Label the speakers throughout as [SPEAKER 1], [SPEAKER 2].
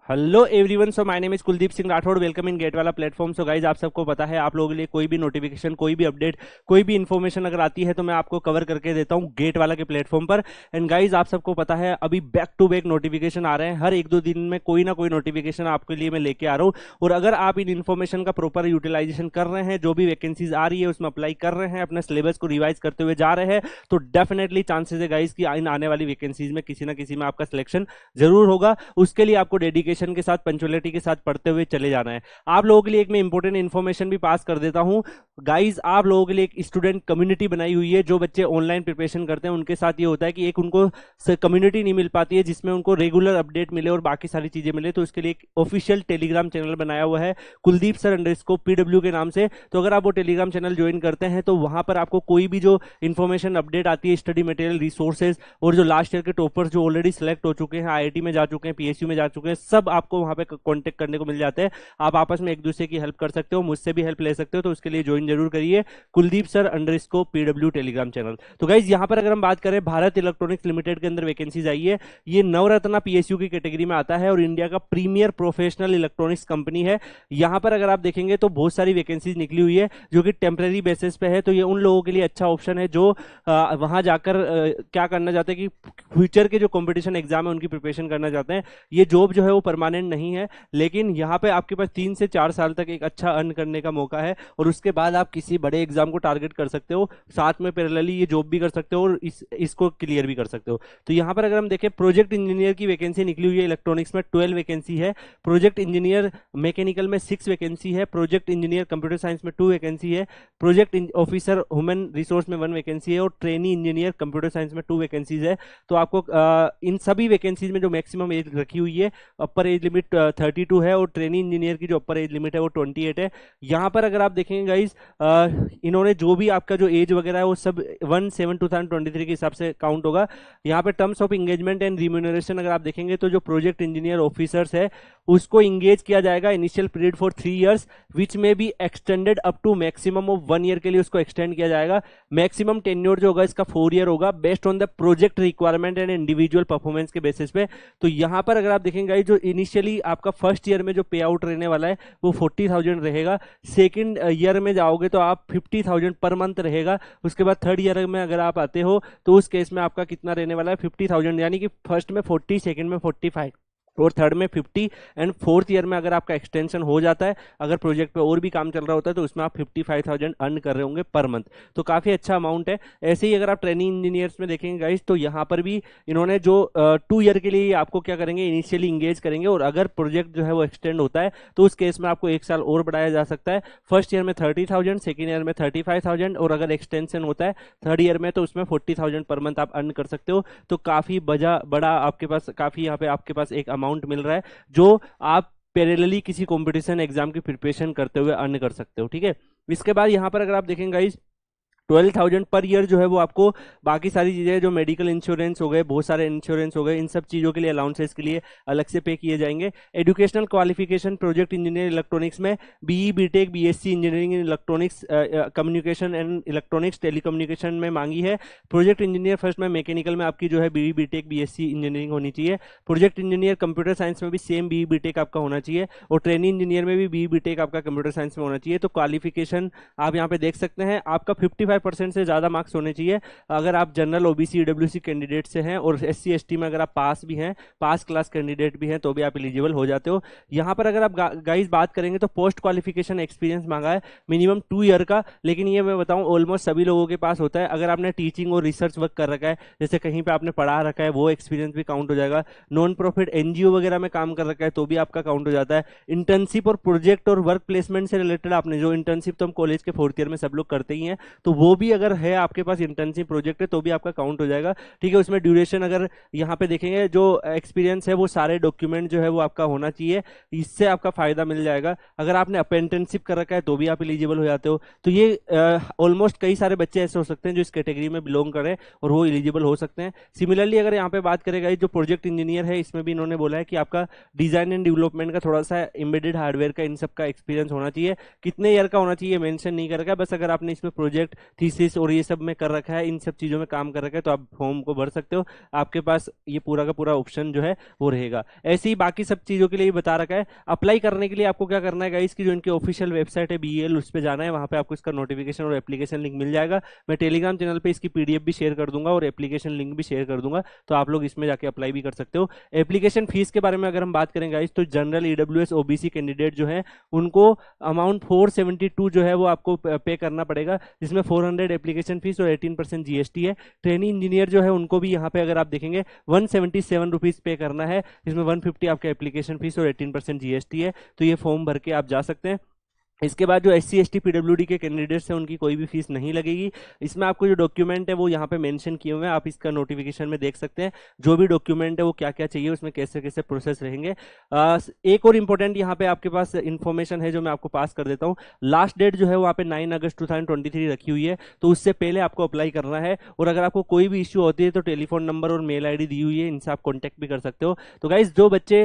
[SPEAKER 1] Hello everyone, so my name is Kuldeep Singh Rathore. Welcome in gate वाला platform. So guys, आप सबको पता है, आप लोगों के लिए कोई भी नोटिफिकेशन, कोई भी अपडेट, कोई भी इन्फॉर्मेशन अगर आती है तो मैं आपको कवर करके देता हूँ गेट वाला के प्लेटफॉर्म पर। एंड गाइज, आप सबको पता है अभी बैक टू बैक नोटिफिकेशन आ रहे हैं। हर एक दो दिन में कोई ना कोई नोटिफिकेशन आपके लिए मैं लेके आ रहा हूँ। और अगर आप इन इन्फॉर्मेशन का प्रॉपर यूटिलाइजेशन कर रहे हैं, जो भी वैकेंसीज आ रही है उसमें अप्लाई कर रहे हैं, अपने सिलेबस को रिवाइज करते हुए जा रहे हैं, तो डेफिनेटली चांसेस है गाइज कि इन आने वाली वैकेंसीज में किसी ना किसी में आपका सिलेक्शन जरूर होगा। उसके लिए आपको डेडिकेशन के साथ, पंचुअलिटी के साथ पढ़ते हुए चले जाना है। आप लोगों के लिए एक मैं इंपॉर्टेंट इन्फॉर्मेशन भी पास कर देता हूं गाइज। आप लोगों के लिए एक स्टूडेंट कम्युनिटी बनाई हुई है। जो बच्चे ऑनलाइन प्रिपरेशन करते हैं उनके साथ ये होता है कि एक उनको कम्युनिटी नहीं मिल पाती है जिसमें उनको रेगुलर अपडेट मिले और बाकी सारी चीजें मिले। तो उसके लिए एक ऑफिशियल टेलीग्राम चैनल बनाया हुआ है कुलदीप सर अंडरस्कोर PW के नाम से। तो अगर आप वो टेलीग्राम चैनल ज्वाइन करते हैं तो वहां पर आपको कोई भी जो इन्फॉर्मेशन अपडेट आती है, स्टडी मटेरियल, रिसोर्सेज, और जो लास्ट ईयर के टॉपर्स जो ऑलरेडी सिलेक्ट हो चुके हैं, IIT में जा चुके हैं, PSU में जा चुके हैं, सब आपको वहां पे कांटेक्ट करने को मिल जाते हैं। आप आपस में एक दूसरे की हेल्प कर सकते हो, मुझसे भी हेल्प ले सकते हो। तो उसके लिए ज्वाइन जरूर करिए Kuldeep sir underscore PW Telegram channel. तो गाइज, यहाँ पर अगर हम बात करें, भारत इलेक्ट्रॉनिक्स लिमिटेड के अंदर वैकेंसीज आई है। ये नवरत्ना PSU की कैटेगरी में आता है और इंडिया का प्रीमियर प्रोफेशनल इलेक्ट्रॉनिक्स कंपनी है। यहाँ पर अगर आप देखेंगे तो बहुत सारी वैकेंसीज निकली हुई है जो कि टेम्परेरी बेसिस पे है। तो ये उन लोगों के लिए अच्छा ऑप्शन है जो वहां जाकर क्या करना चाहते हैं कि फ्यूचर के जो कंपटीशन एग्जाम है उनकी प्रिपरेशन करना चाहते हैं। ये जॉब जो है वो परमानेंट नहीं है, लेकिन यहाँ पे आपके पास 3 से 4 साल तक एक अच्छा अर्न करने का मौका है और उसके बाद आप किसी बड़े एग्जाम को टारगेट कर सकते हो, साथ में पैरेलली ये जॉब भी कर सकते हो और इसको क्लियर भी कर सकते हो। तो यहाँ पर अगर हम देखें, प्रोजेक्ट इंजीनियर की वैकेंसी निकली हुई है इलेक्ट्रॉनिक्स में, 12 वैकेंसी है। प्रोजेक्ट इंजीनियर मैकेनिकल में 6 वैकेंसी है। प्रोजेक्ट इंजीनियर कंप्यूटर साइंस में 2 वैकेंसी है। प्रोजेक्ट ऑफिसर ह्यूमन रिसोर्स में 1 वैकेंसी है और ट्रेनी इंजीनियर कंप्यूटर साइंस में 2 वैकेंसीज है। तो आपको इन सभी वैकेंसीज में जो मैक्सिमम एज रखी हुई है, अपर एज लिमिट 32 है और ट्रेनी इंजीनियर की जो अपर एज लिमिट है वो 28 है। यहाँ पर अगर आप देखेंगे गाइज, इन्होंने जो भी आपका जो एज वगैरह है वो सब 1/7/2023 के हिसाब से काउंट होगा। यहाँ पे terms of engagement and remuneration अगर आप देखेंगे तो जो प्रोजेक्ट इंजीनियर ऑफिसर्स है उसको इंगेज किया जाएगा initial period for 3 years which may be extended up to maximum of 1 year के लिए उसको एक्सटेंड किया जाएगा। मैक्सिमम टेन्योर जो होगा इसका 4 ईयर होगा, based on the project requirement and individual performance के बेसिस पे। तो यहाँ पर अगर आप देखेंगे जो इनिशियली आपका फर्स्ट ईयर में जो पे आउट रहने वाला है वो 40,000 रहेगा। सेकेंड ईयर में जाओगे तो आप 50,000 पर मंथ रहेगा। उसके बाद थर्ड ईयर में अगर आप आते हो तो उस केस में आपका कितना रहने वाला है, 50,000, यानी कि फर्स्ट में 40, सेकेंड में 45 और थर्ड में 50। एंड फोर्थ ईयर में अगर आपका एक्सटेंशन हो जाता है, अगर प्रोजेक्ट पे और भी काम चल रहा होता है, तो उसमें आप 55,000 अर्न कर रहे होंगे पर मंथ। तो काफ़ी अच्छा अमाउंट है। ऐसे ही अगर आप ट्रेनिंग इंजीनियर्स में देखेंगे गाइस, तो यहाँ पर भी इन्होंने जो 2 ईयर के लिए आपको क्या करेंगे, इनिशियली इंगेज करेंगे और अगर प्रोजेक्ट जो है वो एक्सटेंड होता है तो उस केस में आपको 1 साल और बढ़ाया जा सकता है। फर्स्ट ईयर में 30,000, सेकेंड ईयर में 35,000 और अगर एक्सटेंशन होता है थर्ड ईयर में तो उसमें 40,000 पर मंथ आप अर्न कर सकते हो। तो काफ़ी बड़ा आपके पास, काफ़ी यहाँ पे आपके पास एक अमाउंट मिल रहा है जो आप पैरेलली किसी कंपटीशन एग्जाम की प्रिपरेशन करते हुए अर्न कर सकते हो। ठीक है, इसके बाद यहाँ पर अगर आप देखेंगे 12,000 पर ईयर जो है वो आपको बाकी सारी चीज़ें, जो मेडिकल इंश्योरेंस हो गए, बहुत सारे इंश्योरेंस हो गए, इन सब चीज़ों के लिए, अलाउंसेस के लिए अलग से पे किए जाएंगे। Educational qualification project engineer electronics में BE BTech BSc engineering in electronics communication and electronics telecommunication में मांगी है। प्रोजेक्ट इंजीनियर फर्स्ट में मैकेनिकल में आपकी जो है BE BTech BSc इंजीनियरिंग होनी चाहिए। प्रोजेक्ट इंजीनियर कंप्यूटर साइंस में भी सेम BE BTech आपका होना चाहिए और ट्रेनिंग इंजीनियर में भी BE BTech आपका कंप्यूटर साइंस में होना चाहिए। तो क्वालिफिकेशन आप यहाँ पे देख सकते हैं, आपका 55% से ज़्यादा मार्क्स होने चाहिए अगर आप जनरल OBC EWC कैंडिडेट से हैं और SC ST में अगर आप पास भी हैं, पास क्लास कैंडिडेट भी हैं, तो भी आप एलिजिबल हो जाते हो। यहाँ पर अगर आप गाइस बात करेंगे तो पोस्ट क्वालिफिकेशन एक्सपीरियंस मांगा है मिनिमम 2 ईयर का, लेकिन ये मैं बताऊँ ऑलमोस्ट सभी लोगों के पास होता है। अगर आपने टीचिंग और रिसर्च वर्क कर रखा है, जैसे कहीं पर आपने पढ़ा रखा है, वो एक्सपीरियंस भी काउंट हो जाएगा। नॉन प्रॉफिट NGO वगैरह में काम कर रखा है तो भी आपका काउंट हो जाता है। इंटर्नशिप और प्रोजेक्ट और वर्क प्लेसमेंट से रिलेटेड आपने जो इंटर्नशिप, तो हम कॉलेज के 4th ईयर में सब लोग करते ही हैं, तो वो भी अगर है आपके पास इंटर्नशिप प्रोजेक्ट है तो भी आपका काउंट हो जाएगा। ठीक है, उसमें ड्यूरेशन अगर यहाँ पे देखेंगे, जो एक्सपीरियंस है वो सारे डॉक्यूमेंट जो है वो आपका होना चाहिए, इससे आपका फायदा मिल जाएगा। अगर आपने अप्रेंटिसशिप कर रखा है तो भी आप एलिजिबल हो जाते हो। तो ये ऑलमोस्ट कई सारे बच्चे ऐसे हो सकते हैं जो इस कैटेगरी में बिलोंग करें और वो एलिजिबल हो सकते हैं। सिमिलरली अगर यहाँ पे बात करेगा, जो प्रोजेक्ट इंजीनियर है इसमें भी इन्होंने बोला है कि आपका डिजाइन एंड डेवलपमेंट का थोड़ा सा, एम्बेडेड हार्डवेयर का, इन सब का एक्सपीरियंस होना चाहिए। कितने ईयर का होना चाहिए मेंशन नहीं कर रखा है, बस अगर आपने इसमें प्रोजेक्ट थीसिस और ये सब में कर रखा है, इन सब चीज़ों में काम कर रखा है, तो आप फॉर्म को भर सकते हो। आपके पास ये पूरा का पूरा ऑप्शन जो है वो रहेगा। ऐसे ही बाकी सब चीज़ों के लिए बता रखा है। अप्लाई करने के लिए आपको क्या करना है गाइस, की जो इनकी ऑफिशियल वेबसाइट है BEL, उस पर जाना है। वहाँ पे आपको इसका नोटिफिकेशन और एप्लीकेशन लिंक मिल जाएगा। मैं टेलीग्राम चैनल पे इसकी PDF भी शेयर कर दूंगा और एप्लीकेशन लिंक भी शेयर कर दूंगा, तो आप लोग इसमें जाके अप्लाई भी कर सकते हो। एप्लीकेशन फीस के बारे में अगर हम बात करें गाइस, तो जनरल EWS OBC कैंडिडेट जो है उनको अमाउंट 472 जो है वो आपको पे करना पड़ेगा, जिसमें 400 एप्लीकेशन फीस और 18% GST है। ट्रेनी इंजीनियर जो है उनको भी यहाँ पे अगर आप देखेंगे 177 रुपीज़ पे करना है, जिसमें 150 आपका एप्लीकेशन फीस और 18% GST है। तो ये फॉर्म भर के आप जा सकते हैं। इसके बाद जो SC ST PWD के कैंडिडेट्स हैं उनकी कोई भी फीस नहीं लगेगी। इसमें आपको जो डॉक्यूमेंट है वो यहाँ पे मेंशन किए हुए हैं, आप इसका नोटिफिकेशन में देख सकते हैं। जो भी डॉक्यूमेंट है वो क्या क्या चाहिए, उसमें कैसे कैसे प्रोसेस रहेंगे। एक और इम्पोर्टेंट यहाँ पे आपके पास इन्फॉर्मेशन है जो मैं आपको पास कर देता हूँ। लास्ट डेट जो है वहाँ पे 9 अगस्त 2023 रखी हुई है, तो उससे पहले आपको अप्लाई करना है। और अगर आपको कोई भी इश्यू होती है तो टेलीफोन नंबर और मेल ID दी हुई है, इनसे आप कॉन्टैक्ट भी कर सकते हो। तो गाइज जो बच्चे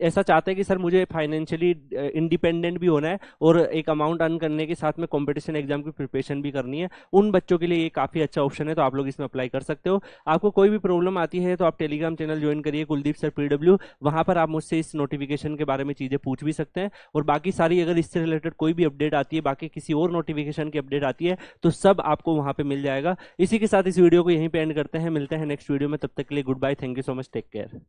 [SPEAKER 1] ऐसा चाहते हैं कि सर मुझे फाइनेंशियली इंडिपेंडेंट भी होना है और एक अमाउंट अर्न करने के साथ में कंपटीशन एग्जाम की प्रिपरेशन भी करनी है, उन बच्चों के लिए ये काफी अच्छा ऑप्शन है, तो आप लोग इसमें अप्लाई कर सकते हो। आपको कोई भी प्रॉब्लम आती है तो आप टेलीग्राम चैनल ज्वाइन करिए कुलदीप सर PW, वहां पर आप मुझसे इस नोटिफिकेशन के बारे में चीजें पूछ भी सकते हैं। और बाकी सारी अगर इससे रिलेटेड कोई भी अपडेट आती है, बाकी किसी और नोटिफिकेशन की अपडेट आती है, तो सब आपको वहां पे मिल जाएगा। इसी के साथ इस वीडियो को यहीं पे एंड करते हैं, मिलते हैं नेक्स्ट वीडियो में, तब तक के लिए goodbye, thank you so much, take care.